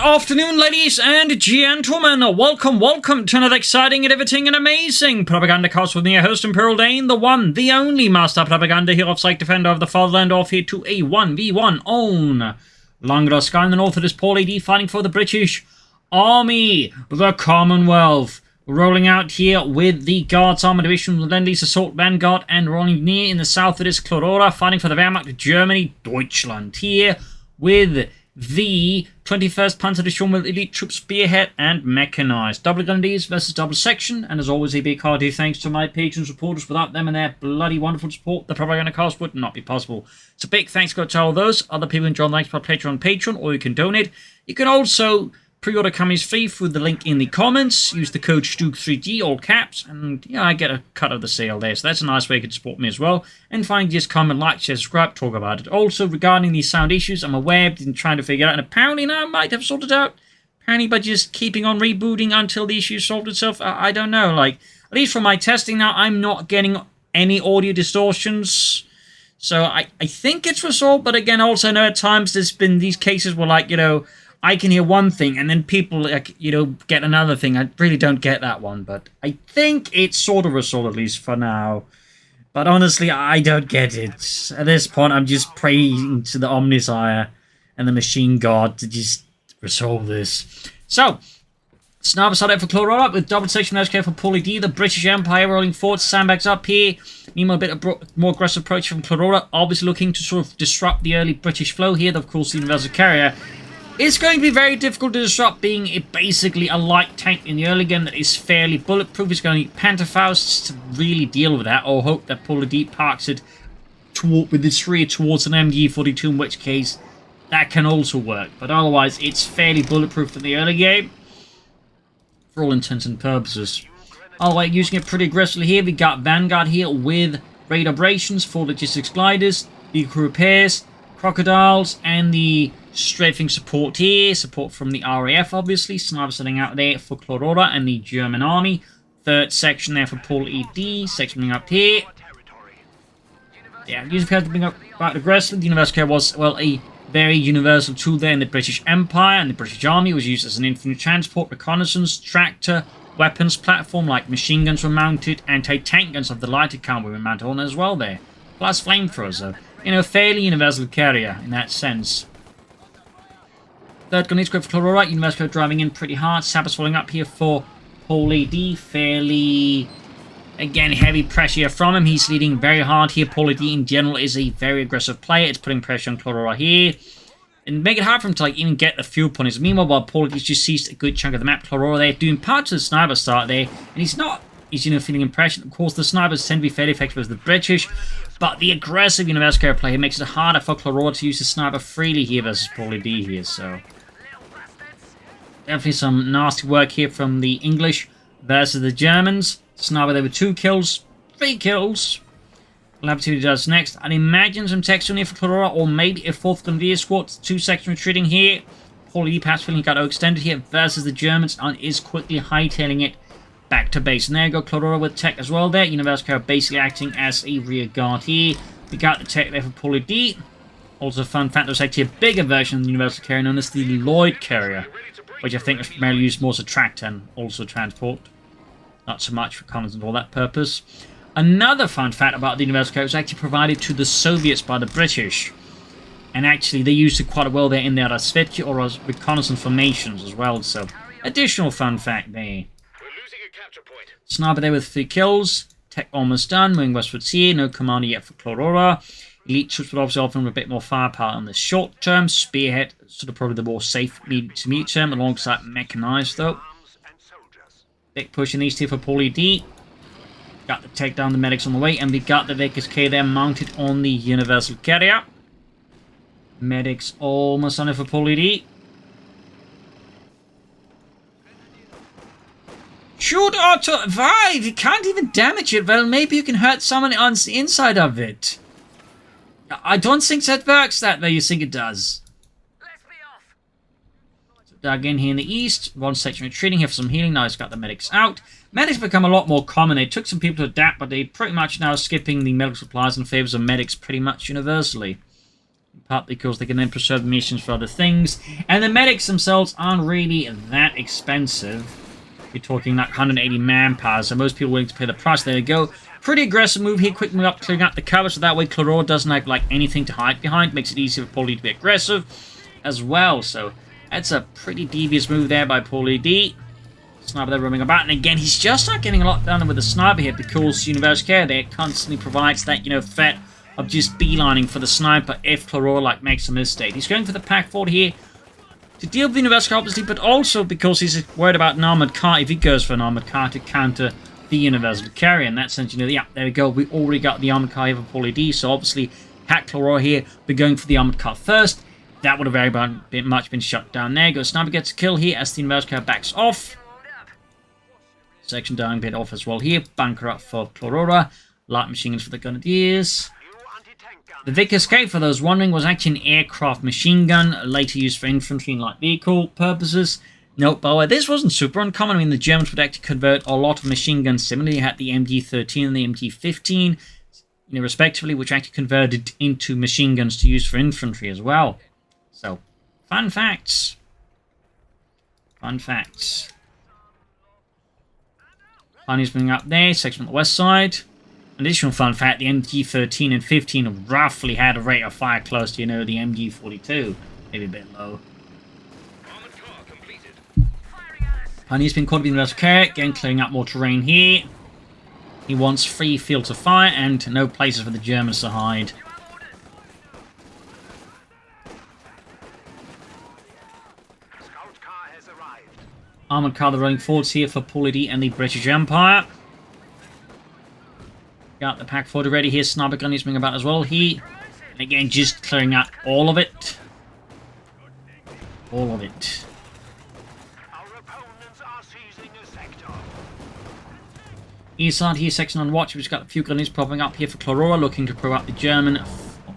afternoon, ladies and gentlemen. Welcome to another exciting and everything and amazing Propagandacast with me, your host, Paul.A.D, the one, the only master propaganda hero of psych defender of the fatherland, off here to a 1v1 on Langraskaya in the north. It is Paul.A.D fighting for the British Army, the Commonwealth. Rolling out here with the Guards Armour Division, the Lend-Lease Assault Vanguard, and rolling near in the south it is Clororaa fighting for the Wehrmacht of Germany, Deutschland. Here with the 21st Panzer Division with elite troops, Spearhead and Mechanized. Double Grenadiers versus double section, and as always a big hearty thanks to my patrons supporters. Without them and their bloody wonderful support, the Propagandacast would not be possible. So big thanks go to all those other people who join the Patreon, or you can donate. You can also pre-order Commies free through the link in the comments. Use the code STUG3D, all caps, and yeah, I get a cut of the sale there. So that's a nice way you can support me as well. And finally, just comment, like, share, subscribe, talk about it. Also, regarding these sound issues, I'm aware I've been trying to figure out, and apparently now I might have sorted out. Apparently by just keeping on rebooting until the issue solved itself. I don't know. Like, at least from my testing now, I'm not getting any audio distortions. So I think it's resolved, but again, also I know at times there's been these cases where, like, you know, I can hear one thing, and then people, like, you know, get another thing. I really don't get that one, but I think it's sort of resolved, at least for now. But honestly, I don't get it. At this point, I'm just praying to the Omnisire and the Machine God to just resolve this. So, Sniper started for Clororaa with double section SK for Paul.A.D. The British Empire rolling forward, sandbags up here. Meanwhile, a bit of more aggressive approach from Clororaa, obviously looking to sort of disrupt the early British flow here. Of course, the Universal Carrier. It's going to be very difficult to disrupt, being basically a light tank in the early game that is fairly bulletproof. It's going to need Pantherfausts to really deal with that, or hope that Paul.A.D parks it with its rear towards an MG42, in which case that can also work. But otherwise, it's fairly bulletproof in the early game, for all intents and purposes. Alright, using it pretty aggressively here. We got Vanguard here with raid operations, 4 logistics gliders, vehicle repairs, crocodiles, and the strafing support here. Support from the RAF, obviously. Sniper setting out there for Clororaa and the German army. Third section there for Paul.A.D. Section up here. Yeah, using to bring up quite aggressively. The Universal Carrier was, well, a very universal tool there in the British Empire, and the British Army was used as an infantry transport, reconnaissance, tractor, weapons platform, like machine guns were mounted, anti-tank guns of the lighter kind were mounted on as well there. Plus flamethrowers, so, you know, fairly universal carrier in that sense. Third gun is great for Clororaa. Universal driving in pretty hard. Sappers falling up here for Paul.A.D. Fairly, again, heavy pressure here from him. He's leading very hard here. Paul.A.D. in general is a very aggressive player. It's putting pressure on Clororaa here, and make it hard for him to, like, even get the fuel points. Meanwhile, while Paul.A.D. just seized a good chunk of the map, Clororaa there doing parts of the sniper start there, and he's, you know, feeling impression. Of course, the snipers tend to be fairly effective as the British, but the aggressive Universal Carrier player makes it harder for Clororaa to use the sniper freely here versus Paul.A.D. here, so definitely some nasty work here from the English versus the Germans. Sniper there with 2 kills, 3 kills. We'll have to see what he does next. I'd imagine some text on here for Clororaa, or maybe a 4th Grenadier squad. 2 sections retreating here. Paul.A.D. perhaps feeling got extended here versus the Germans, and is quickly hightailing it back to base. And there you go, Clororaa with tech as well there. Universal Carrier basically acting as a rear guard here. We got the tech there for Paul.A.D. Also, fun fact, there's actually a bigger version of the Universal Carrier known as the Lloyd Carrier, which I think is primarily used more as a tractor and also transport. Not so much for reconnaissance and all that purpose. Another fun fact about the Universal Carrier was actually provided to the Soviets by the British. And actually, they used it quite well there in their Rasvetki or as reconnaissance formations as well. So, additional fun fact there. Sniper there with 3 kills. Tech almost done. Moving westwards here. No commander yet for Clororaa. Elite troops would obviously offer him a bit more firepower in the short term. Spearhead, sort of probably the more safe medium to medium term, alongside Mechanized though. Big push in these two for Paul.A.D. Got to take down the medics on the way, and we got the Vickers K there mounted on the Universal Carrier. Medics almost on it for Paul.A.D. Shoot auto revive! You can't even damage it. Well, maybe you can hurt someone on the inside of it. I don't think that works that way you think it does. So dug in here in the east. 1 section retreating here for some healing. Now he's got the medics out. Medics become a lot more common. It took some people to adapt, but they pretty much now skipping the medical supplies in favor of medics pretty much universally. up because they can then preserve the missions for other things. And the medics themselves aren't really that expensive. You're talking like 180 manpower, so most people are willing to pay the price. There we go. Pretty aggressive move here. Quick move up, clearing up the cover, so that way Clororaa doesn't have like anything to hide behind. Makes it easier for Paul.A.D to be aggressive as well. So that's a pretty devious move there by Paul.A.D. Sniper there roaming about, and again, he's just not getting a lot done with the sniper here because Universicaria there constantly provides that, threat of just beelining for the sniper if Clororaa like makes a mistake. He's going for the pack forward here to deal with the Universicaria obviously, but also because he's worried about an armored car if he goes for an armored car to counter the Universal Carrier. In that sense, yeah, there we go. We already got the armored car here for Paul.A.D, so obviously had Clororaa here, be going for the armored car first. That would have very much been shut down there. Go sniper gets a kill here as the Universicaria backs off. Section down a bit off as well here. Bunker up for Clororaa. Light machine guns for the Grenadiers. The Vic Escape, for those wondering, was actually an aircraft machine gun, later used for infantry and light vehicle purposes. Note, by the way, this wasn't super uncommon. I mean, the Germans would actually convert a lot of machine guns similarly. You had the MG-13 and the MG-15, respectively, which actually converted into machine guns to use for infantry as well. So, fun facts. Fun facts. Pioneers moving up there, section on the west side. Additional fun fact, the MG-13 and 15 roughly had a rate of fire close to, the MG-42. Maybe a bit low. Pioneers been caught up in the Langraskaya, again clearing up more terrain here. He wants free fields of fire and no places for the Germans to hide. Armoured car running forwards here for Paul.A.D and the British Empire. Got the pack forward ready here. Sniper gun is being about as well here. And again, just clearing out all of it. All of it. East side here, section on watch. We've just got a few grenades popping up here for Clororaa, looking to probe up the German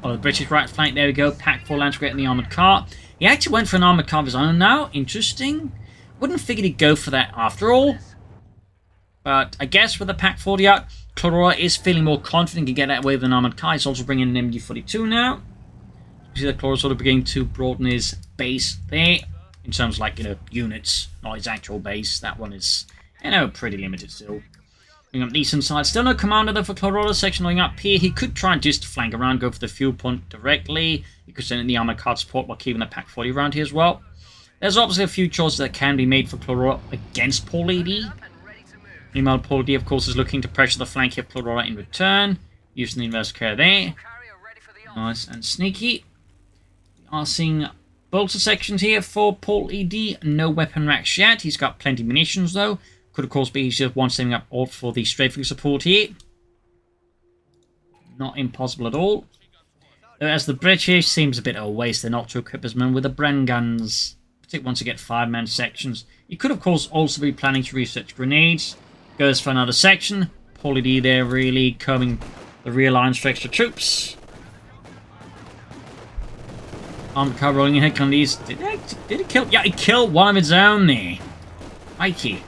or the British right flank. There we go. Pack 4 Langraskaya in the armoured car. He actually went for an armoured car of his own now. Interesting. Wouldn't figure he'd go for that after all. But I guess with the pack 40 out, Clororaa is feeling more confident he can get away with an armoured car. He's also bringing an MG-42 now. You see that Clororaa sort of beginning to broaden his base there. In terms of, like, units, not his actual base. That one is, pretty limited still. Bring up the eastern side. Still no commander though for Clororaa. Section going up here. He could try and just flank around, go for the fuel point directly. He could send in the armoured car support while keeping the pack 40 around here as well. There's obviously a few choices that can be made for Clororaa against Paul.A.D. Meanwhile, Paul.A.D, of course, is looking to pressure the flank of Clororaa in return, using the inverse carrier there. Nice and sneaky. We are seeing bolster sections here for Paul.A.D. No weapon racks yet. He's got plenty of munitions, though. Could, of course, be he's just one setting up all for the strafing support here. Not impossible at all. As the British seems a bit of a waste, they're not to equip his men with the Bren guns. Particularly once you get 5-man sections. You could, of course, also be planning to research grenades. Goes for another section. Paul.A.D there really combing the rear lines for extra troops. Armored car rolling in head on these. Did it kill? Yeah, it killed one of its own there. Mikey.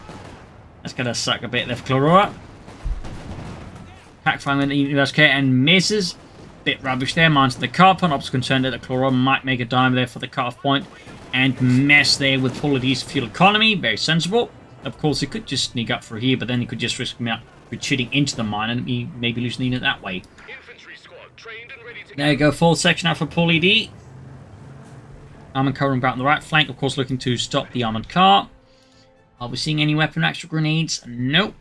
That's gonna suck a bit there for Clororaa. Pack firing with the Langraskaya and misses. Bit rubbish there. Mines the car point. Ops concerned that Clororaa might make a dime there for the cut-off point. And mess there with Paul.A.D's fuel economy. Very sensible. Of course, he could just sneak up through here, but then he could just risk retreating into the mine and maybe losing the unit that way. There you go, full section out for Paul.A.D. Armoured car about on the right flank, of course, looking to stop the armoured car. Are we seeing any weapon extra grenades? Nope.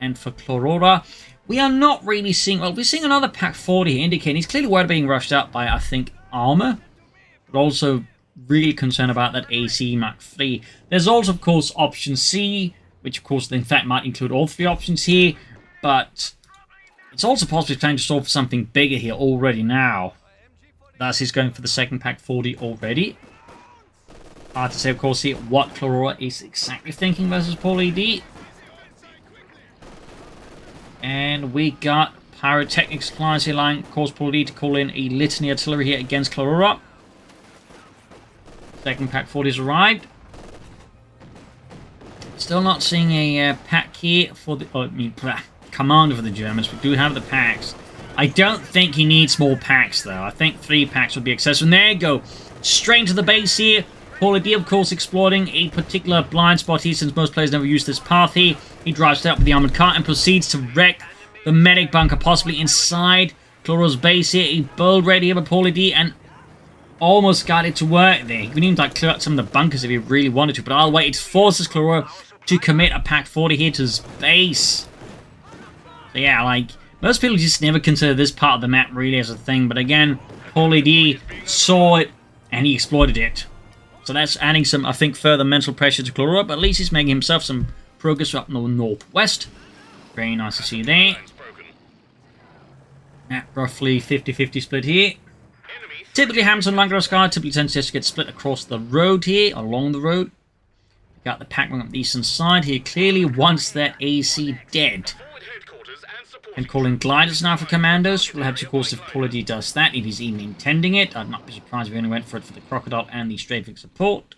And for Clororaa, we are not really seeing... Well, we're seeing another pack 40 here, indicating he's clearly worried being rushed up by, I think, armour. But also really concerned about that AC Mark III. There's also, of course, option C, which, of course, in fact, might include all 3 options here. But it's also possibly planning to solve for something bigger here already now. Thus, he's going for the second pack 40 already. Hard to say, of course, here what Clororaa is exactly thinking versus Paul.A.D. And we got pyrotechnic supplies here, allowing, of course, Paul.A.D to call in a litany artillery here against Clororaa. Second pack 40 has arrived. Still not seeing a pack here for the... commander for the Germans. We do have the packs. I don't think he needs more packs, though. I think 3 packs would be excessive. And there you go. Straight into the base here. Paul.A.D, of course, exploiting a particular blind spot here, since most players never use this path here. He drives out with the armored car and proceeds to wreck the medic bunker, possibly inside Clorora's base here. He build ready here by Paul.A.D and almost got it to work there. He could even like clear out some of the bunkers if he really wanted to, but I'll wait. It forces Clororaa to commit a pack 40 here to his base. So yeah, like, most people just never consider this part of the map really as a thing, but again, Paul.A.D saw it and he exploited it. So that's adding some, I think, further mental pressure to Clororaa, but at least he's making himself some progress up in the northwest. Very nice to see there. At roughly 50-50 split here. Typically, Hams and Langraskaya typically tends just to get split across the road here, along the road. Got the pack running up the eastern side here. Clearly wants that AC dead. And calling gliders now for commandos. We'll have to, of course, if Paul.A.D does that, if he's even intending it. I'd not be surprised if he only went for it for the crocodile and the strafing support.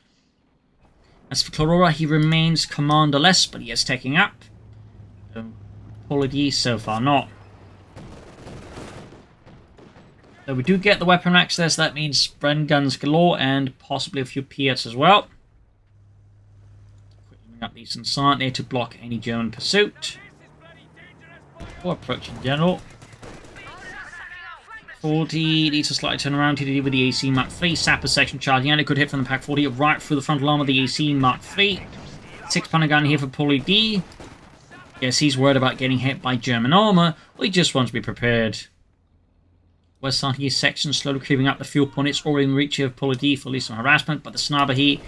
As for Clororaa, he remains commanderless, but he is taking up. Paul.A.D so far not. So we do get the weapon access. That means Bren guns galore and possibly a few P.S as well. Quickly bring up the eastern side there to block any German pursuit. Or approach in general. 40 needs to slightly turn around here with the AC Mark III. Sapper section charging, and it could hit from the pack 40 right through the frontal arm of the AC Mark III. 6-pounder gun here for Paul.A.D. Guess he's worried about getting hit by German armor, or he just wants to be prepared. West side here section slowly creeping up the fuel point. It's already in reach of Paul.A.D for at least some harassment, but the sniper here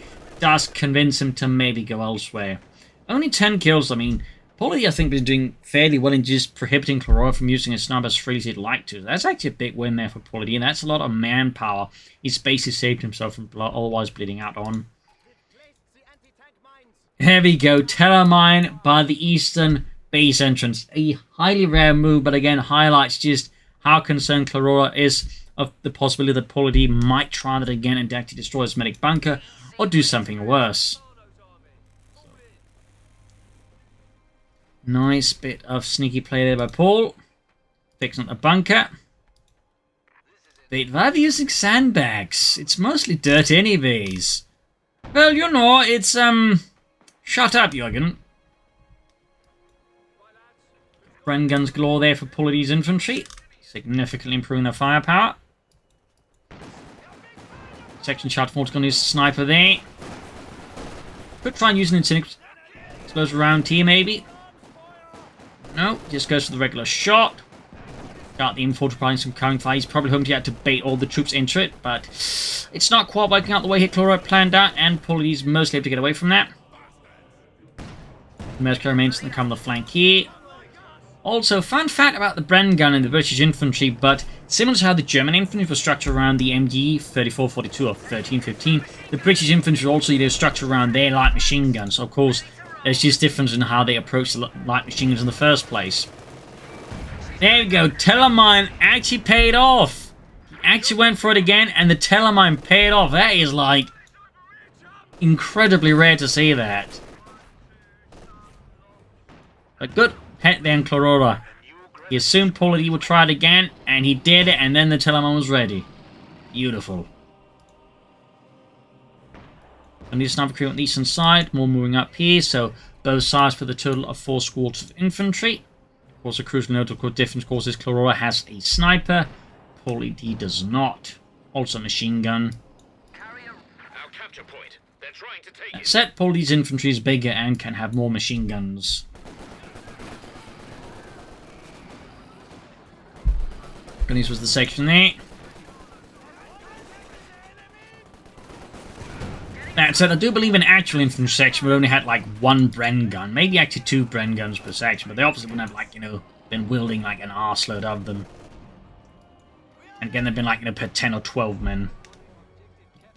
does convince him to maybe go elsewhere. Only 10 kills, I mean, Paul.A.D I think been doing fairly well in just prohibiting Clororaa from using his sniper as freely as he'd like to. That's actually a big win there for Paul.A.D, and that's a lot of manpower he's basically saved himself from otherwise bleeding out on. Here we go, Terror Mine by the eastern base entrance. A highly rare move, but again highlights just how concerned Clororaa is of the possibility that Paul.A.D might try that again and actually destroy his medic bunker, or do something worse. Nice bit of sneaky play there by Paul. Fixing up the bunker. They'd rather using sandbags. It's mostly dirt anyways. Well, you know, it's, shut up, Jürgen. Bren guns galore there for Paul.A.D's infantry. Significantly improving their firepower. Section charge force gun is sniper there. Could try and use an incendiary explosive round here, maybe. No, just goes for the regular shot. Got the infantry providing some covering fire. He's probably hoping to have to bait all the troops into it, but it's not quite working out the way Clororaa planned out, and Paul.A.D's mostly able to get away from that. The Mercury remains to come on the flank here. Also, fun fact about the Bren gun and the British infantry, but similar to how the German infantry was structured around the MG 3442 or 1315, the British infantry also structured around their light machine guns. So, of course, there's just difference in how they approach the light machine guns in the first place. There we go. Telemine actually paid off. He actually went for it again, and the Telemine paid off. That is, like, incredibly rare to see that. But good. Hit then Clororaa. He assumed Paul.A.D would try it again, and he did it, and then the Telemine was ready. Beautiful. And the sniper crew on the eastern side, more moving up here, so both sides for the total of 4 squads of infantry. Of course, a crucial notable difference, of course, is Clororaa has a sniper, Paul.A.D does not. Also machine gun. That said, Paul.A.D's infantry is bigger and can have more machine guns. And this was the section there. That said, I do believe an actual infantry section would only had like 1 Bren gun. Maybe actually 2 Bren guns per section, but they obviously wouldn't have, like, been wielding like an arseload of them. And again, they've been like, per 10 or 12 men.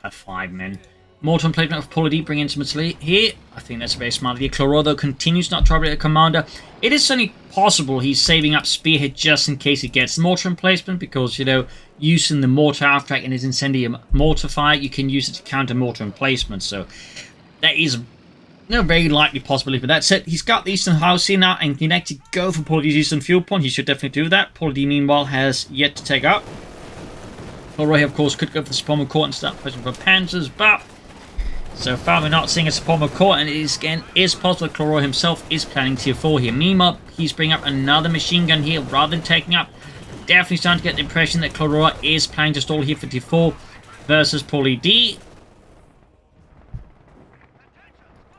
Per 5 men. Mortar emplacement of Paul.A.D bringing some artillery here. I think that's a very smart idea. Clororaa, though, continues not to operate a commander. It is certainly possible he's saving up Spearhead just in case he gets mortar emplacement, because, using the mortar aftrack in his incendiary mortar fire, you can use it to counter mortar emplacement. So that is No very likely possibility, but that's it. He's got the Eastern House here now and can actually go for Paul.A.D's Eastern Fuel Point. He should definitely do that. Paul.A.D, meanwhile, has yet to take up. Clororaa, of course, could go for the Supreme Court and start pushing for Panzers, but so far we're not seeing a Supreme Court, and it is, again, is possible that Clororaa himself is planning tier 4 here. Meanwhile, he's bringing up another machine gun here rather than taking up. Definitely starting to get the impression that Clororaa is planning to stall here for tier 4 versus Paul.A.D.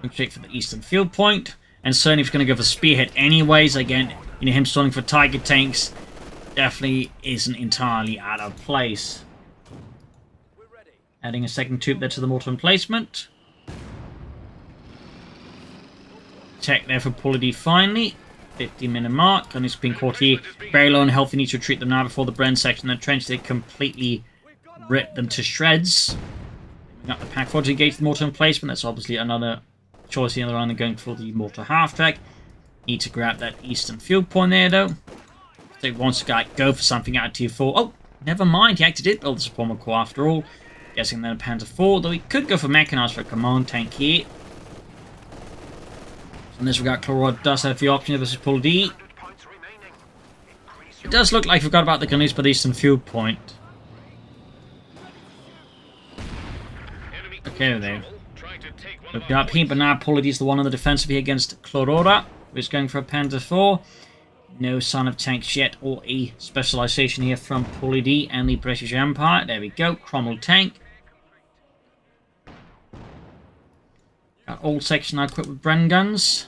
Going straight for the Eastern Field Point, and certainly he's going to go for Spearhead anyways. Again, him stalling for Tiger tanks definitely isn't entirely out of place. Adding a second tube there to the mortar emplacement. Tech there for Paul.A.D finally. 50-minute mark on his pin court here. Very low and healthy, needs to retreat them now before the Bren section. The trench, they completely ripped them to shreds. We got the pack forward to engage the mortar emplacement. That's obviously another choice here around and going for the mortar half-track. Need to grab that Eastern Field Point there, though. So he wants to go for something out of tier 4. Oh, never mind. He actually did build the Supreme Core after all. Guessing then a Panzer 4, though he could go for mechanized for a command tank here. So in this regard, Clororaa does have the option versus Paul.A.D. It does look like we forgot about the Gunners by the Eastern Field Point. Okay, there. Look up here, but now Paul.A.D is the one on the defensive here against Clororaa, who's going for a Panzer 4. No sign of tanks yet, or a specialization here from Paul.A.D and the British Empire. There we go, Cromwell tank. Got all section now equipped with Bren guns.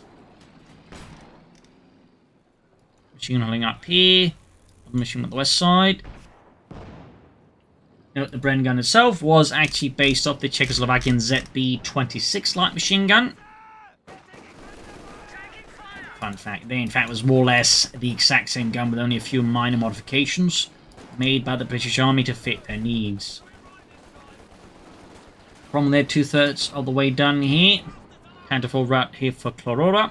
Machine holding up here. Machine on the west side. Note the Bren gun itself was actually based off the Czechoslovakian ZB-26 light machine gun. Fun fact, they in fact was more or less the exact same gun with only a few minor modifications made by the British Army to fit their needs. From there, 2/3 of the way done here. Counterfold route here for Clororaa.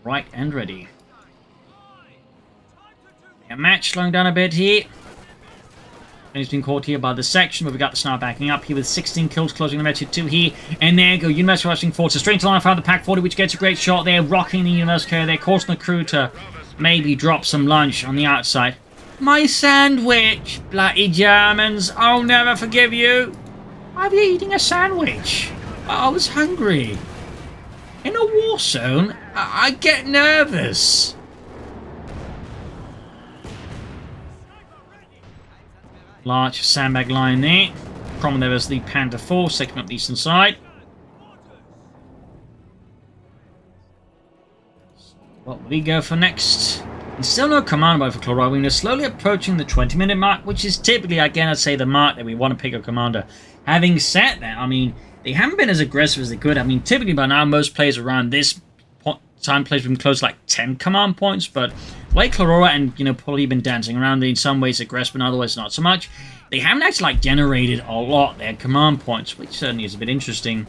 Right and ready. A match slowing down a bit here. And he's been caught here by the section, but we got the sniper backing up here with 16 kills, closing the match to 2 here. And there you go, Universal Rushing Force. Straight to line, found the Pack 40, which gets a great shot there, rocking the Universal carrier there, causing the crew to maybe drop some lunch on the outside. My sandwich, bloody Germans, I'll never forgive you. Why were you eating a sandwich? I was hungry. In a war zone, I get nervous. Large sandbag line there. From there is the Panther 4, second up the eastern side. What will we go for next? And still no command by for Clororaa. We're slowly approaching the 20-minute mark, which is typically, again, I'd say the mark that we want to pick a commander. Having said that, I mean, they haven't been as aggressive as they could. I mean, typically by now, most players around this time players have been close to like 10 command points, but like Clororaa and, you know, probably been dancing around, in some ways aggressive, and otherwise not so much. They haven't actually like generated a lot their command points, which certainly is a bit interesting.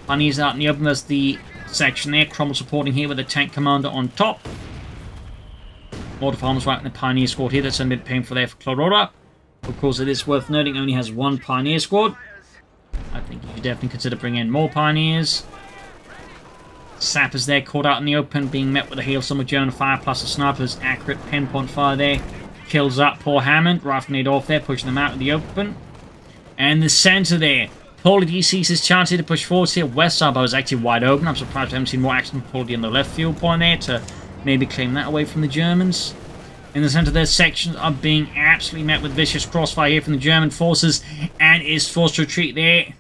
Pioneers out in the open, there's the section there. Cromwell supporting here with a tank commander on top. Mortar farmers right in the Pioneer squad here. That's a bit painful there for Clororaa. Of course, it is worth noting, only has one Pioneer squad. I think you should definitely consider bringing in more Pioneers. Sappers there caught out in the open, being met with a hailstorm of German fire plus a sniper's accurate pinpoint fire there. Kills up poor Hammond, rifling it off there, pushing them out in the open. And the center there. Paul.A.D sees his chance here to push forward here. West side was actually wide open. I'm surprised I haven't seen more action from Paul.A.D on the left field point there to maybe claim that away from the Germans. In the center, their sections are being absolutely met with vicious crossfire here from the German forces, and is forced to retreat there.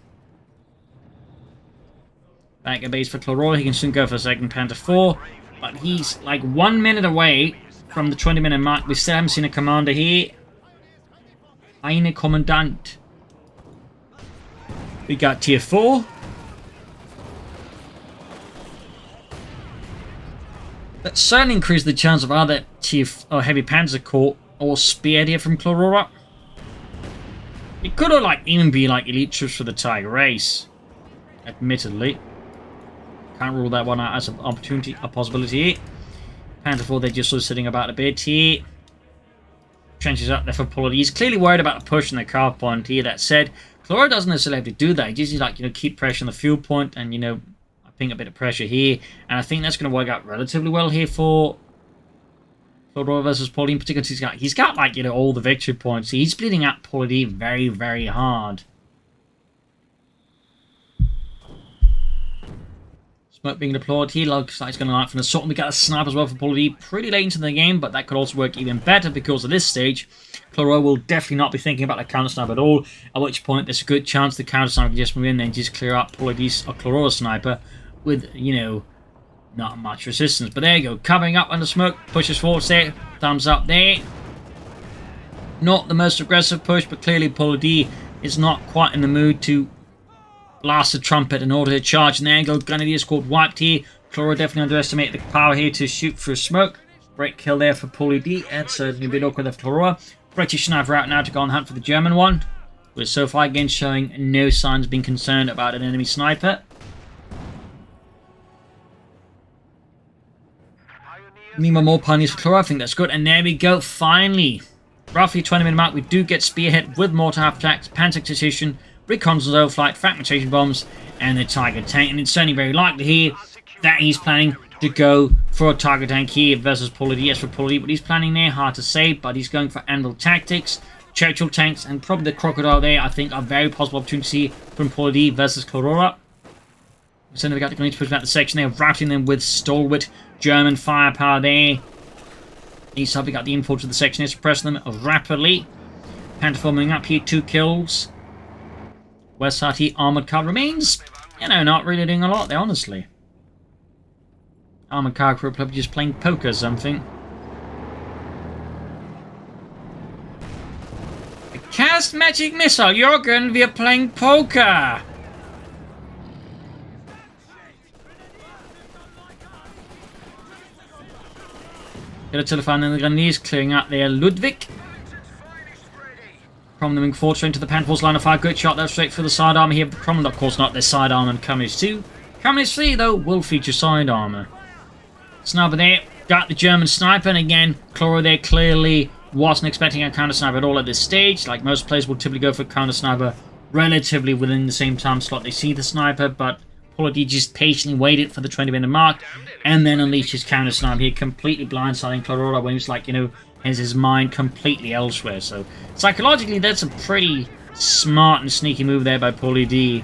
Back at base for Clororaa. He can soon go for a second Panther 4, but he's like 1 minute away from the 20-minute mark. We still haven't seen a commander here. Eine Kommandant. We got tier 4. That certainly increased the chance of either tier or heavy Panzer Corps or Spearhead here from Clororaa. It could have like even be like elite troops for the Tiger race. Admittedly. Can't rule that one out as an opportunity, a possibility here. Panther 4, they're just sort of sitting about a bit here. Trenches up there for Paul.A.D. He's clearly worried about the push in the car point here. That said, Clororaa doesn't necessarily have to do that. He just needs, like, keep pressure on the fuel point and, I think a bit of pressure here. And I think that's going to work out relatively well here for Clororaa versus Paul.A.D. in particular. He's got like, all the victory points. He's bleeding out Paul.A.D. very, very hard. Smoke being deployed here. Looks like it's going to light from the assault. And we got a snipe as well for Paul.A.D. pretty late into the game, but that could also work even better because at this stage, Clororaa will definitely not be thinking about the counter snipe at all. At which point, there's a good chance the counter sniper can just move in and just clear up Paul.A.D.'s or Clororaa sniper with, not much resistance. But there you go. Covering up under smoke. Pushes forward there. Thumbs up there. Not the most aggressive push, but clearly Paul.A.D. is not quite in the mood to blast the trumpet in order to charge. And there you go. Grenadier squad wiped here. Clororaa definitely underestimated the power here to shoot through smoke. Great kill there for Paul.A.D. And certainly a bit awkward there for Clororaa. British sniper out now to go on hunt for the German one. We're so far again showing no signs of being concerned about an enemy sniper. Meanwhile, more pioneers for Clororaa. I think that's good. And there we go. Finally, roughly 20-minute mark, we do get Spearhead with mortar half attacks, panzer execution, reconnaissance overflight, fragmentation bombs, and the Tiger tank. And it's certainly very likely here that he's planning to go for a Tiger tank here versus Paul.A.D. Yes, for Paul.A.D. What he's planning there, hard to say, but he's going for Anvil tactics, Churchill tanks, and probably the Crocodile there, I think, are very possible opportunity from Paul.A.D. versus Clororaa. So we got the going to push back the section there, routing them with stalwart German firepower there. East side, we got the info to the section here, suppressing them rapidly. Panther forming up here, 2 kills. West side here, armored car remains, not really doing a lot there, honestly. Armored car crew probably just playing poker or something. Cast magic missile, you're going to be playing poker. Get a telephone and the Grenadiers clearing out there. Ludwig. Cromwell moving forward straight into the Panther's line of fire. Good shot there straight for the side armor here. Cromwell, of course, not their side armor and Cummings 2. Cummings 3, though, will feature side armor. Sniper there. Got the German sniper. And again, Clororaa there clearly wasn't expecting a counter sniper at all at this stage. Like most players will typically go for counter sniper relatively within the same time slot they see the sniper. But Paul.A.D. just patiently waited for the 20-minute mark and then unleashed his counter sniper here, completely blindsiding Clororaa when he was like, has his mind completely elsewhere. So psychologically, that's a pretty smart and sneaky move there by Paul.A.D.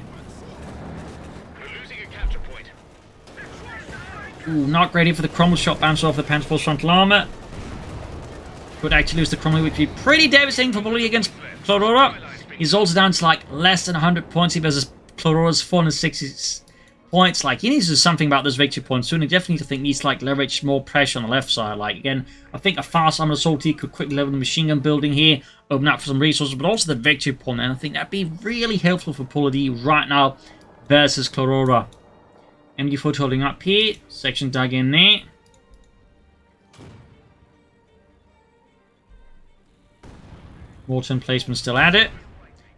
Ooh, not ready for the Cromwell shot, bounce off the Panther's frontal armor. Could actually lose the Cromwell, which would be pretty devastating for Paul.A.D. against Clororaa. He's also down to like less than 100 points here versus Clorora's 460 points. Like, he needs to do something about those victory points soon. He definitely needs to like leverage more pressure on the left side. Like, again, I think a fast armored assault here could quickly level the machine gun building here, open up for some resources, but also the victory point. And I think that'd be really helpful for Paul.A.D. right now versus Clororaa. MG4 holding up here. Section dug in there. Morton placement still at it.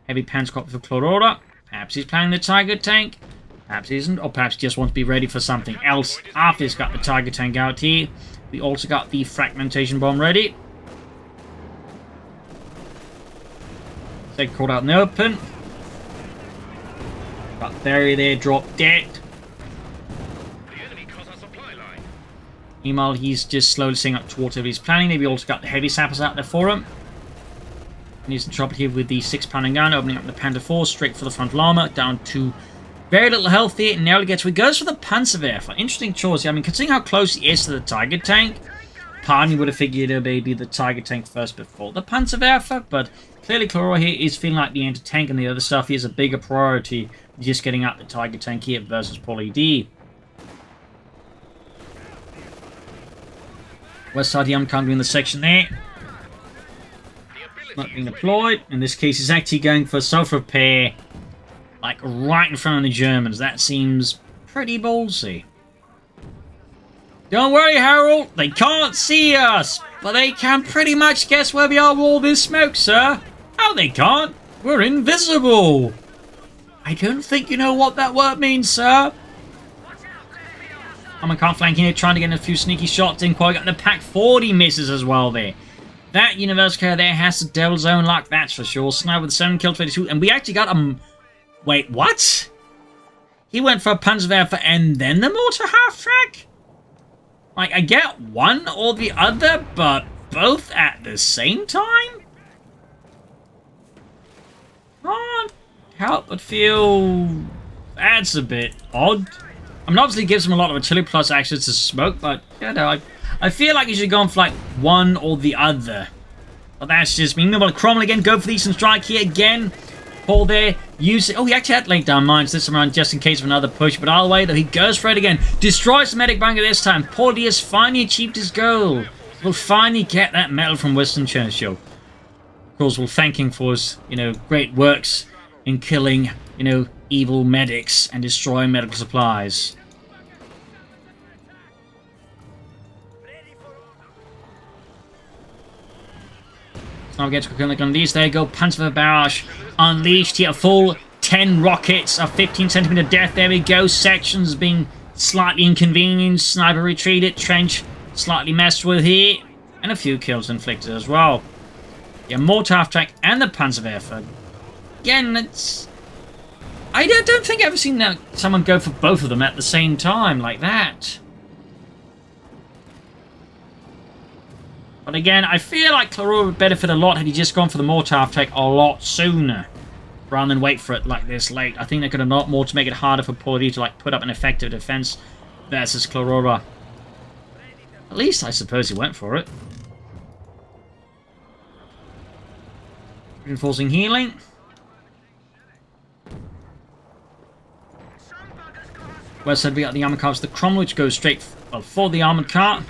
Heavy pants copy for Clororaa. Perhaps he's planning the Tiger tank. Perhaps he isn't. Or perhaps he just wants to be ready for something else after he's got the Tiger tank out here. We also got the fragmentation bomb ready. They caught out in the open. Got Barry there, dropped dead. Meanwhile, he's just slowly seeing up towards whatever he's planning. Maybe also got the heavy sappers out there for him. And he's in trouble here with the 6-pounder gun, opening up the Panther 4 straight for the frontal armor, down to very little health here. And now he goes for the Panzerwerfer. Interesting choice here. I mean, considering how close he is to the Tiger tank, part of me would have figured it may be the Tiger tank first before the Panzerwerfer, but clearly Clororaa here is feeling like the anti-tank and the other stuff here is a bigger priority than just getting out the Tiger tank here versus Paul.A.D. West side here, I'm currently in the section there. Not being deployed. In this case, he's actually going for self-repair, like right in front of the Germans. That seems pretty ballsy. Don't worry, Harold. They can't see us, but they can pretty much guess where we are with all this smoke, sir. Oh, they can't. We're invisible. I don't think you know what that word means, sir. I'm a can't flank here, trying to get a few sneaky shots in. Quite got the Pack 40 misses as well there. That University there has the devil's own luck, that's for sure. Sniper with 7 kills, 22, and we actually got a... Wait, what? He went for a Panzerwerfer and then the mortar half-track? Like, I get one or the other, but both at the same time? Can't help but feel... That's a bit odd. I mean, obviously it gives him a lot of artillery plus access to smoke, but, you know, I feel like he should go on for, like, one or the other. But that's just me. Meanwhile, Cromwell again, go for the Eastern Strike here again. Paul there, use it. Oh, he actually had laid down mines this time around just in case of another push. But either way, though, he goes for it again. Destroys the medic bunker this time. Paul.A.D has finally achieved his goal. We'll finally get that medal from Winston Churchill. Of course, we'll thank him for his, you know, great works in killing, you know, evil medics and destroying medical supplies. Now we get to quickly on these. There you go. Panzer barrage unleashed here. Full 10 rockets of 15 centimeter depth. There we go. Sections being slightly inconvenienced. Sniper retreated. Trench slightly messed with here. And a few kills inflicted as well. Yeah, mortar half-track and the Panzerwerfer. Again, it's... I don't think I've ever seen someone go for both of them at the same time like that. But again, I feel like Clororaa would benefit a lot had he just gone for the mortar half-track a lot sooner, rather than wait for it like this late. I think they could have not more to make it harder for Paul.A.D to like put up an effective defense versus Clororaa. At least I suppose he went for it. Reinforcing healing. West side we got the armored cars, the Cromwell, which goes straight for the armored car.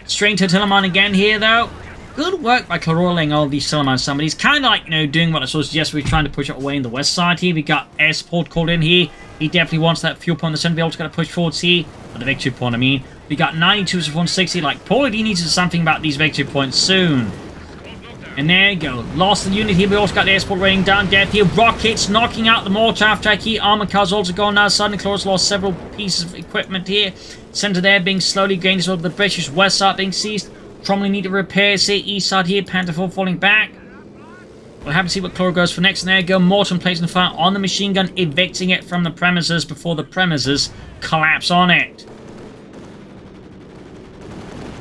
Straight to Tillerman again here, though. Good work by Clororaa laying all these Tillerman some. He's kind of like, you know, doing what I sort of suggest. We're trying to push it away in the west side here. We got air support called in here. He definitely wants that fuel point in the center. Be able to kind of push forwards here. Or the victory point, I mean. We got 92s of 160. Like, Paul.A.D needs to do something about these victory points soon. And there you go. Lost the unit here. We also got the air support raining down death here. Rockets knocking out the mortar half-track here. Armored cars also gone now. Suddenly, Clorora's lost several pieces of equipment here. Center there being slowly gained as well. The British west side being seized. Cromwell need to repair. See, east side here. Panther 4 falling back. We'll have to see what Clororaa goes for next. And there you go. Morton placing the fire on the machine gun, evicting it from the premises before the premises collapse on it.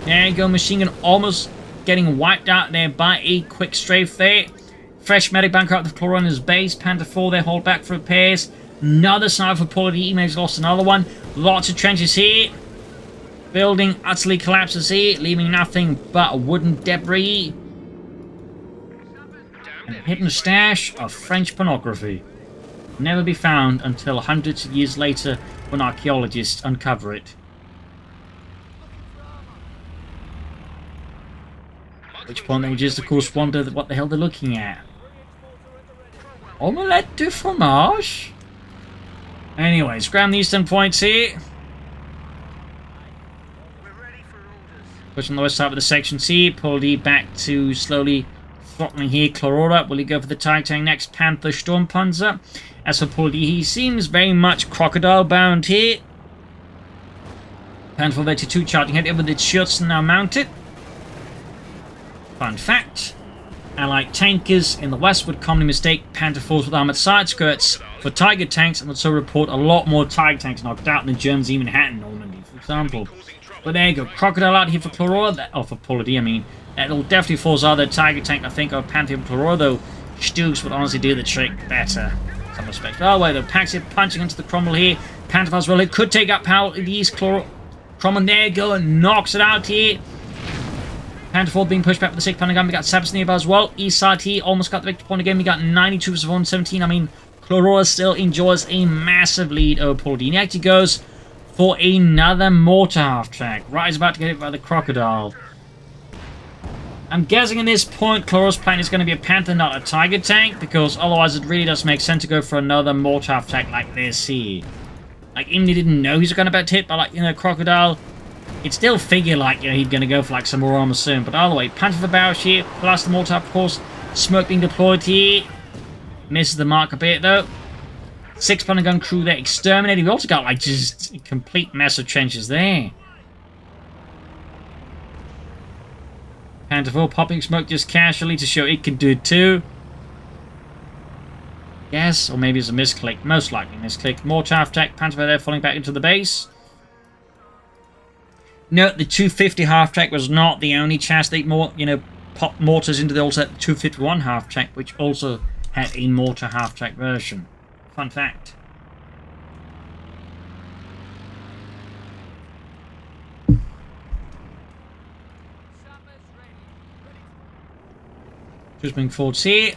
There you go. Machine gun almost getting wiped out there by a quick strafe there. Fresh medic bunker out of Clororaa on his base. Panther 4 there. Hold back for repairs. Another sniper for Paul.A.D. He may have lost another one. Lots of trenches here. Building utterly collapses here, leaving nothing but wooden debris. And a hidden stash of French pornography. Never be found until hundreds of years later when archaeologists uncover it. At which point they just, of course, wonder what the hell they're looking at. Omelette de fromage? Anyways, grab the eastern points here. Pushing the west side of the section C. Paul.A.D back to slowly throttling here. Clororaa, will he go for the Tiger Tank next? Panther Sturmpanzer. As for Paul.A.D, he seems very much crocodile bound here. Panther 32 charging ahead with its shirts now mounted. Fun fact. Allied tankers in the west would commonly mistake Panther 4s with armored side skirts for Tiger tanks and would so report a lot more Tiger tanks knocked out than the Germans even had in Normandy, for example. But there you go. Crocodile out here for Clororaa. Oh, for Paul.A.D, I mean. That'll definitely force either Tiger tank, I think, or Panther for Clororaa, though Stooks would honestly do the trick better. In some respects. But oh, wait, though. Paxi punching into the Cromwell here. Panther as well. It could take out Paul.A.D's Cromwell. There you go. And knocks it out here. Panther 4 being pushed back with the 6 pounder gun. We got Sabas nearby as well. East side here. Almost got the victory point again. We got 92 of 117. I mean, Clororaa still enjoys a massive lead over Paul.A.D. And he actually goes for another mortar half-track. Right, he's about to get hit by the crocodile. I'm guessing at this point, Clorora's plan is going to be a Panther, not a Tiger tank, because otherwise it really does make sense to go for another mortar half-track like this here. Like, even if he didn't know he was going to get hit by, like, you know, crocodile, it'd still figure, like, you know, he's going to go for, like, some more armor soon. But either way, Panther for barrage here, plus the mortar, of course. Smoke being deployed here. Misses the mark a bit, though. 6 pounder gun crew there exterminated. We also got, like, just a complete mess of trenches there. Panther popping smoke just casually to show it can do it too. Yes, or maybe it's a misclick. Most likely misclick. Mortar half-track. Panther there falling back into the base. Note the 250 half-track was not the only chance they pop mortars into the also 251 half-track, which also had a mortar half-track version. Fun fact. Just moving forward here.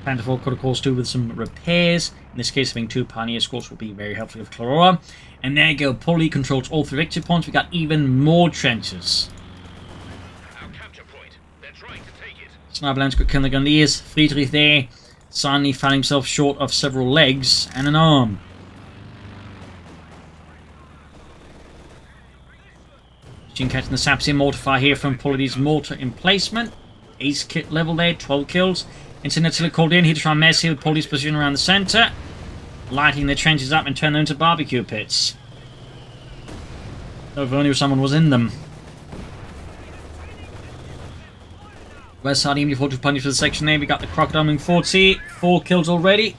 Panther 4 could of course do with some repairs. In this case, having 2 Pioneer Squads will be very helpful with Clororaa. And there you go, Paul.A.D controls all 3 victory points. We got even more trenches. Our capture point. They're trying to take it. Sniper Lance got killing the Gondiers. Friedrich there suddenly found himself short of several legs and an arm. Machine catching the saps here. Mortar fire here from Paul.A.D's mortar emplacement. Ace kit level there, 12 kills. Incidentally called in here to try and mess here with Paul.A.D's position around the centre. Lighting the trenches up and turn them into barbecue pits. Though if only someone was in them. West side MD4 to punish for the section there. We got the crocodile moving forward. See, 4 kills already.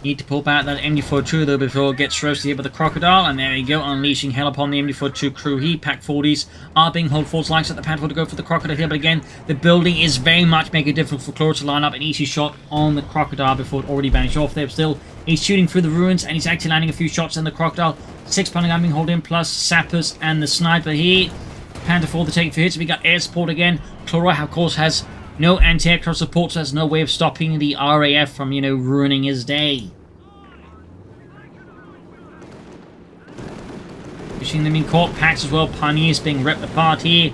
Need to pull out that MD42 though before it gets roasted here by the crocodile. And there we go, unleashing hell upon the MD42 crew here. Pack 40s are being held forward likes at the Panther to go for the crocodile here. But again, the building is very much making it difficult for Clororaa to line up an easy shot on the crocodile before it already vanished off there. But still, he's shooting through the ruins and he's actually landing a few shots in the crocodile. 6-pounder gun being held in, plus sappers and the sniper here. Panther 4 the taking for hits. We got air support again. Clororaa, of course, has no anti-aircraft support, so there's no way of stopping the RAF from, ruining his day. Pushing them in court packs as well. Pioneers being ripped apart here.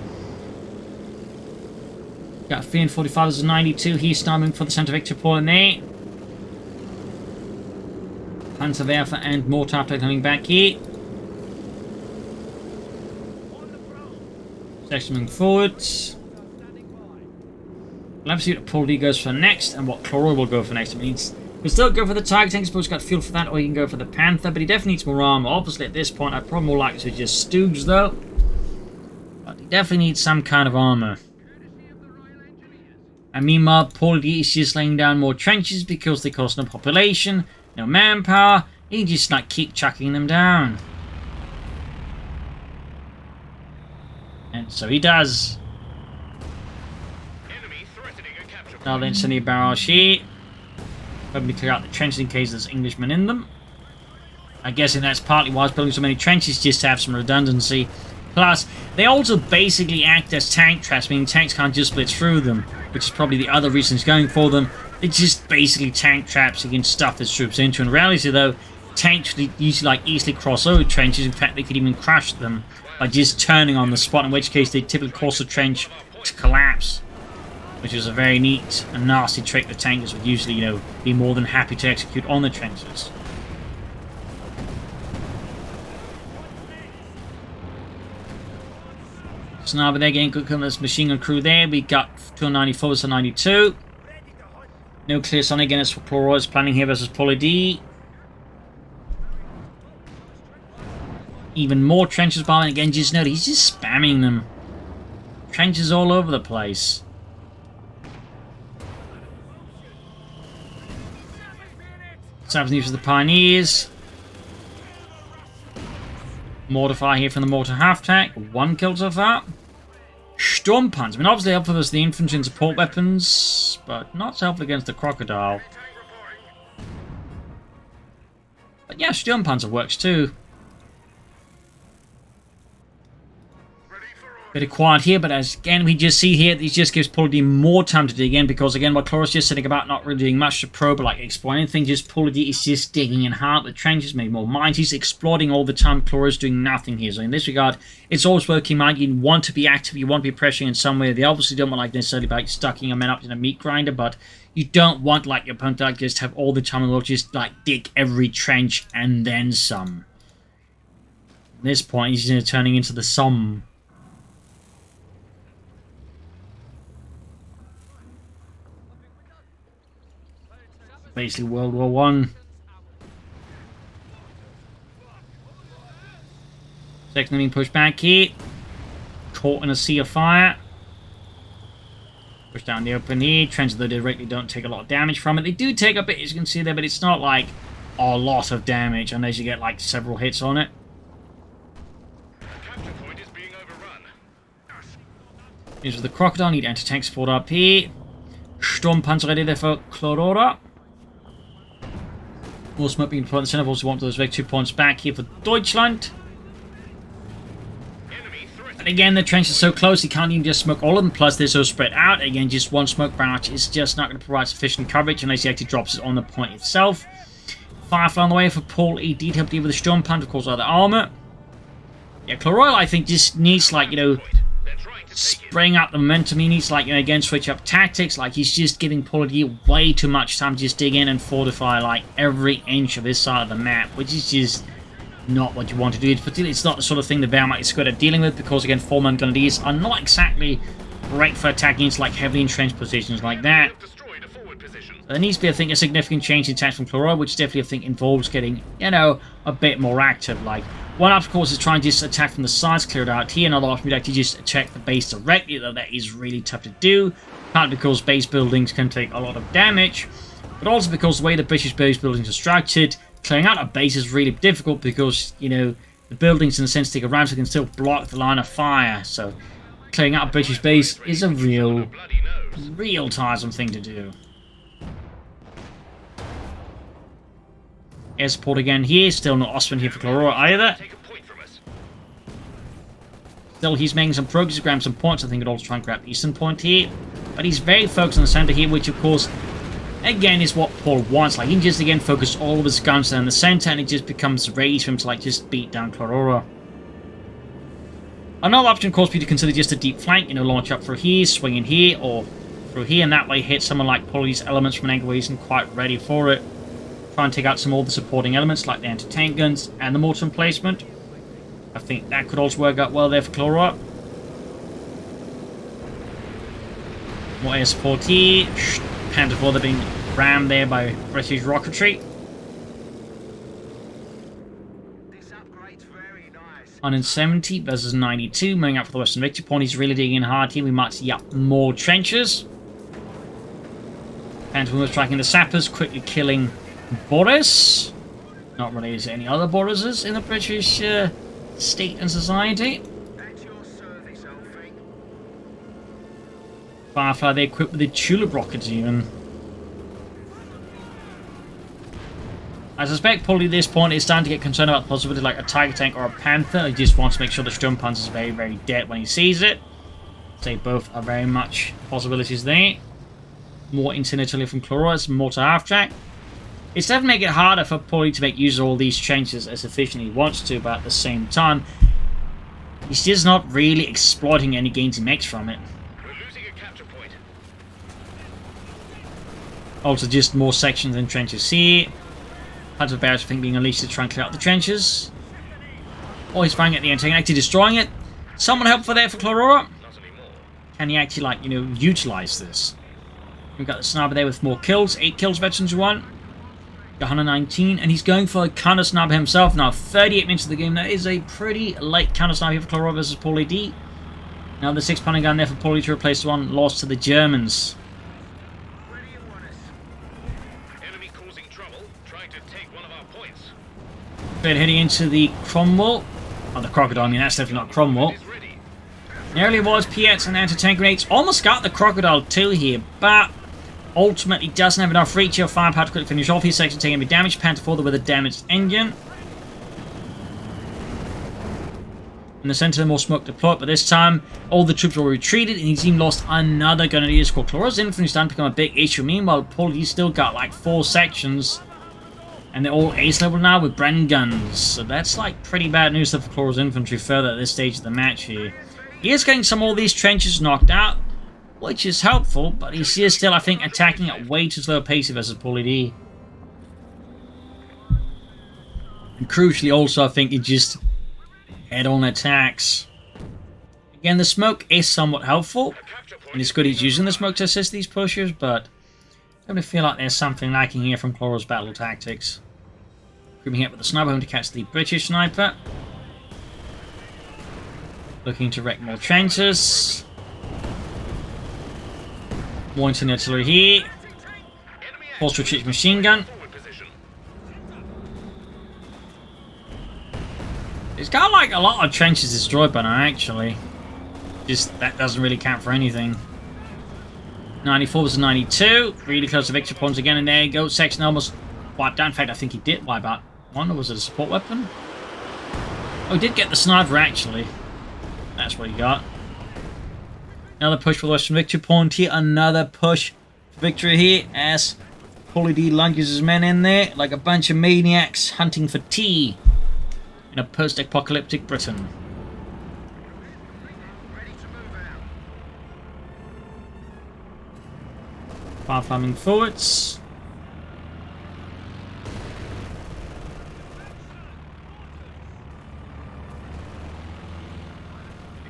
Got 345 as a 92 here, starting for the centre victory point there. Panzerwerfer and mortar after coming back here. Section moving forwards. We'll have to see what Paul.A.D goes for next and what Clororaa will go for next. It means we'll still go for the Tiger tank. I suppose he's got fuel for that, or you can go for the Panther, but he definitely needs more armor. Obviously, at this point, I'd probably more likely to just Stooge, though. But he definitely needs some kind of armor. And meanwhile, Paul.A.D is just laying down more trenches because they cost no population, no manpower. He just keep chucking them down. And so he does. Now then, sending a barrage here. Probably clear out the trenches in case there's Englishmen in them. I'm guessing that's partly why I was building so many trenches, just to have some redundancy. Plus, they also basically act as tank traps, meaning tanks can't just split through them, which is probably the other reason he's going for them. It's just basically tank traps you can stuff his troops into. In reality, though, tanks usually easily cross over trenches. In fact, they could even crash them by just turning on the spot, in which case they typically cause the trench to collapse. Which is a very neat and nasty trick the tankers would usually, be more than happy to execute on the trenches. Sniper there getting good on this machine gun crew there. We got 294 to 92. No clear sun again as Clororaa is planning here versus Paul.A.D. Even more trenches bombing again. Just note he's just spamming them. Trenches all over the place. Saps news for the Pioneers. Mortar fire here from the mortar half-tack. 1 kill so far. Sturmpanzer. I mean, obviously helpful as the infantry and support weapons, but not so helpful against the crocodile. But yeah, Sturmpanzer works too. Bit of quiet here, but as again we just see here, this just gives Paul.A.D more time to dig in, because again, while Clorora's just sitting about not really doing much to probe or explore anything, just Paul.A.D is just digging in hard with trenches, maybe more mines. He's exploring all the time. Clorora's doing nothing here. So in this regard, it's always working mind. You want to be active, you want to be pressuring in some way. They obviously don't want necessarily stucking your men up in a meat grinder, but you don't want your opponent just have all the time in the world just dig every trench and then some. At this point, he's turning into the Somme. Basically World War I. Second being pushed back here. Caught in a sea of fire. Push down the open here. Trenches, though, directly don't take a lot of damage from it. They do take a bit, as you can see there, but it's not like a lot of damage unless you get like several hits on it. Capture point is being overrun. Here's the Crocodile. Need anti-tank support up here. Sturmpanzer ready there for Clororaa. More smoke being deployed in the center. Also want those victory points back here for Deutschland. And again, the trench is so close, you can't even just smoke all of them. Plus, they're so spread out. Again, just one smoke barrage is just not going to provide sufficient coverage unless he actually drops it on the point itself. Firefly on the way for Paul.A.D to help deal with the Sturmpanzer, of course, other armor. Yeah, Clororaa, I think, just needs, like, you know, spraying up the momentum. He needs, like, you know, again, switch up tactics. Like, he's just giving Paul.A.D way too much time to just dig in and fortify, like, every inch of this side of the map, which is just not what you want to do. It's not the sort of thing the Wehrmacht is good at dealing with, because, again, 4-man grenadiers are not exactly great for attacking into, like, heavily entrenched positions like that. There needs to be, I think, a significant change in tactics from Clororaa, which definitely, I think, involves getting, you know, a bit more active. Like, one option, of course, is trying to just attack from the sides, clear it out here. Another option would actually just attack the base directly, though that is really tough to do. Partly because base buildings can take a lot of damage, but also because the way the British base buildings are structured, clearing out a base is really difficult because, you know, the buildings, in a sense, stick around so they can still block the line of fire. So, clearing out a British base is a real tiresome thing to do. Air support again here. Still no Osman here for Clororaa either. Still, he's making some progress to grab some points. I think he'll also try and grab the eastern point here. But he's very focused on the center here, which, of course, again, is what Paul wants. Like, he can just, again, focus all of his guns down the center, and it just becomes very easy for him to, like, just beat down Clororaa. Another option, of course, would be to consider just a deep flank. You know, launch up through here, swing in here, or through here, and that way hit someone like Paul.A.D's elements from an angle where he isn't quite ready for it. Try and take out some of the supporting elements, like the anti-tank guns and the mortar emplacement. I think that could also work out well there for Clororaa. More air support here. Panther IV, they're being rammed there by British rocketry. This upgrade's very nice. 170 versus 92, moving up for the Western Victory Point. He's really digging in hard here. We might see up more trenches. Panther IV striking the sappers, quickly killing Boris. Not really as any other Borises in the British state and society. At your service, Elfie. Firefly, they're equipped with the tulip rockets even. I suspect probably at this point it's starting to get concerned about the possibility like a Tiger Tank or a Panther. He just wants to make sure the Sturmpanzer is very, very dead when he sees it. Say both are very much possibilities there. More incendiary from Clororaa, mortar half-track. It's definitely making it harder for Paul.A.D to make use of all these changes as efficiently he wants to, but at the same time, he's just not really exploiting any gains he makes from it. We're losing a capture point. Also, just more sections and trenches here. Tons of barracks, I think, being unleashed to try and clear out the trenches. Oh, he's firing at the anti-tank, actually destroying it. Someone helpful there for Clororaa. Not anymore. Can he actually, like, you know, utilize this? We've got the sniper there with more kills. 8 kills, veterans won. 119, and he's going for a counter sniper himself now. 38 minutes of the game. That is a pretty late counter sniper for Clororaa versus Paul.A.D. Now the 6-pounder gun there for Paul.A.D to replace the one lost to the Germans. Where do you want us? Enemy causing trouble, trying to take one of our points. They're heading into the Cromwell. Oh, the Crocodile. I mean, that's definitely not Cromwell. Is ready. Nearly was Piets and anti-tank grenades. Almost got the Crocodile too here, but ultimately doesn't have enough reach or firepower to quickly finish off his section, taking a damage. Panther IV with a damaged engine. In the center, more smoke deployed, but this time all the troops were retreated, and he's even lost another grenadier squad. Clorora's infantry starting to become a big issue. Meanwhile, Paul.A.D's still got like 4 sections, and they're all ace level now with Bren guns. So that's like pretty bad news for Clorora's infantry further at this stage of the match here. He is getting some of all these trenches knocked out, which is helpful, but he's here still, I think, attacking at way too slow a pace versus Paul.A.D. And crucially also, I think, he just head-on attacks. Again, the smoke is somewhat helpful, and it's good he's using the smoke to assist these pushers, but I really feel like there's something lacking here from Clorora's battle tactics. Creeping up with the sniper, home to catch the British sniper. Looking to wreck more trenches. Warrington artillery here. Force retreat machine gun. It's got like a lot of trenches destroyed by now, actually. Just that doesn't really count for anything. 94 was 92. Really close to victory points again, and there you go. Section almost wiped out. In fact, I think he did wipe out one. Or was it a support weapon? Oh, he did get the sniper, actually. That's what he got. Another push for the Western victory point here. Another push for victory here as Paul.A.D lunges his men in there like a bunch of maniacs hunting for tea in a post-apocalyptic Britain. Ready to move out. Fire flaming forwards.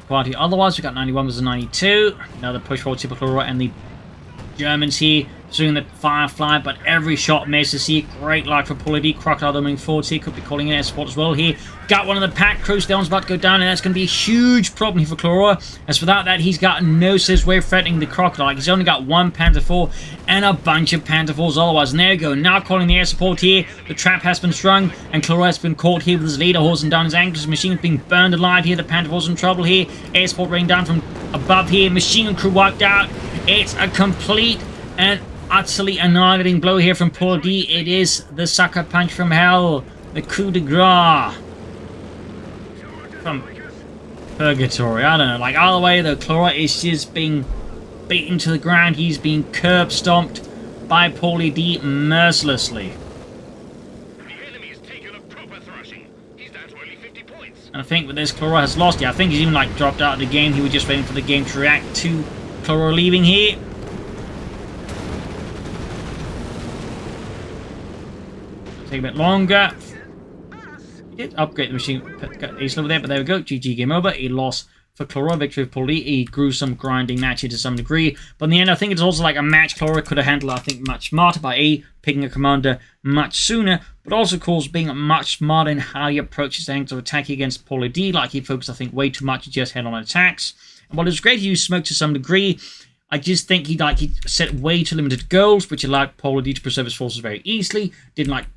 Quality. Otherwise, we got 91 versus 92. Another push forward to Clororaa and the Germans here doing the Firefly, but every shot misses here. Great luck for Paul.A.D. Crocodile moving forward here. Could be calling in air support as well here. Got one of the pack crews. That one's about to go down, and that's going to be a huge problem here for Clororaa. As without that, he's got no sense way of threatening the Crocodile. Like, he's only got one Panther IV and a bunch of Panther IVs otherwise. And there you go. Now calling the air support here. The trap has been strung, and Clororaa has been caught here with his leader horsing down his ankles. Machine being burned alive here. The Panther IVs in trouble here. Air support raining down from above here. Machine gun crew wiped out. It's a complete and utterly annihilating blow here from Paul.A.D. It is the sucker punch from hell. The coup de grace from purgatory. I don't know. Like, either way, the Clororaa is just being beaten to the ground. He's being curb stomped by Paul.A.D. mercilessly. The enemy has taken a proper thrashing. He's down to only 50 points. And I think with this, Clororaa has lost. Yeah, I think he's even like dropped out of the game. He was just waiting for the game to react to Clororaa leaving here. Take a bit longer. He did upgrade the machine ace over there, but there we go. GG, game over. He lost for Clororaa. Victory of Paul.A.D. A gruesome grinding match here to some degree. But in the end, I think it's also like a match Clororaa could have handled, I think, much smarter by picking a commander much sooner, but also, of course, being much smarter in how he approaches the angle of attack against Paul.A.D. Like, he focused, I think, way too much on just head-on attacks. And while it was great to use smoke to some degree, I just think he set way too limited goals, which allowed Paul.A.D. to preserve his forces very easily. Didn't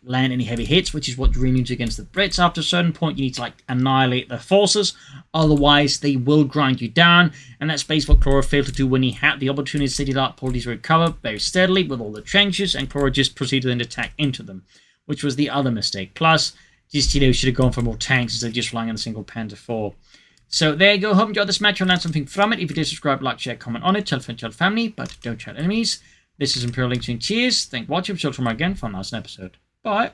land any heavy hits, which is what you really need to against the Brits. After a certain point, you need to annihilate their forces, otherwise they will grind you down. And that's basically what Clororaa failed to do when he had the opportunity to let Paul.A.D. recover very steadily with all the trenches, and Clororaa just proceeded to attack into them, which was the other mistake. Plus, just should have gone for more tanks instead of just relying on a single Panther IV. So there you go. Hope you enjoyed this match. You'll learn something from it. If you did, subscribe, like, share, comment on it. Tell friends, tell family, but don't tell enemies. This is Imperial Link saying cheers. Thank you for watching. We'll see you tomorrow again for another episode. Bye.